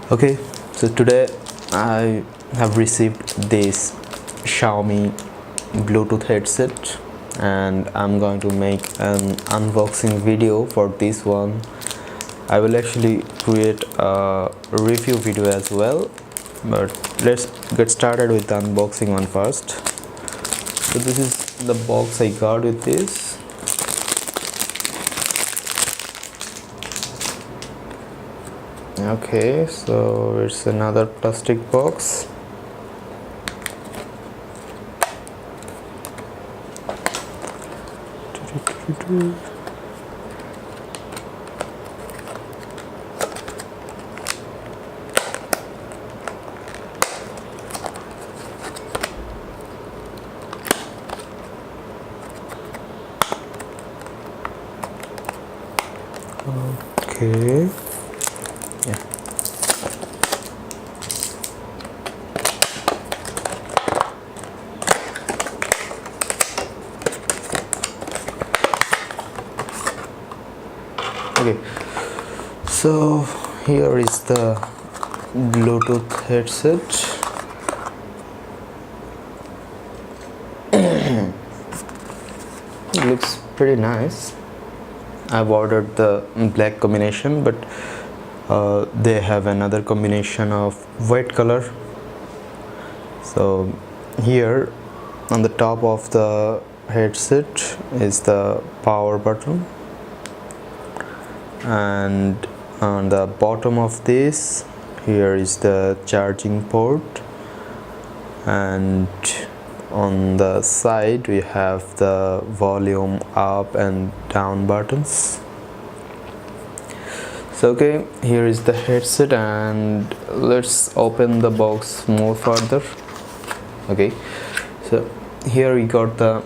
Okay, so today I have received this Xiaomi Bluetooth headset and I'm going to make an unboxing video for this one. I will actually create a review video as well, but let's get started with the unboxing one first. So this is the box I got with this. Okay, so it's another plastic box. Okay. Yeah. Okay, so here is the Bluetooth headset. It looks pretty nice. I've ordered the black combination, but they have another combination of white color. So here on the top of the headset is the power button, and on the bottom of this here is the charging port, and on the side we have the volume up and down buttons. So okay, here is the headset and let's open the box more further. Okay, so here we got the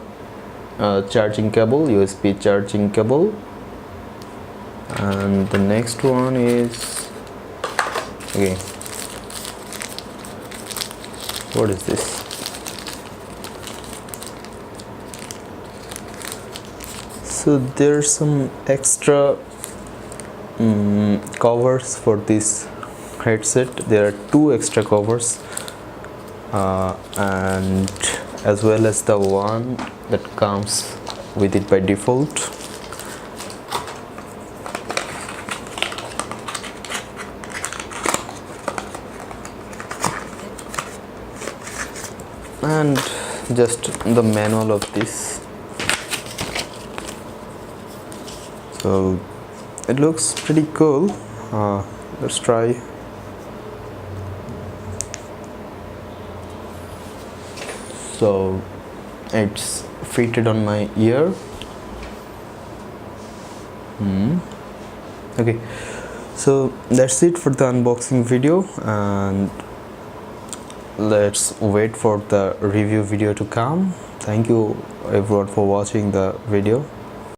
charging cable, USB charging cable, and the next one is, okay, what is this? So there's some extra covers for this headset. There are two extra covers, and as well as the one that comes with it by default. And just the manual of this. So it looks pretty cool. Let's try. So it's fitted on my ear. Okay, so that's it for the unboxing video, and let's wait for the review video to come. Thank you everyone for watching the video.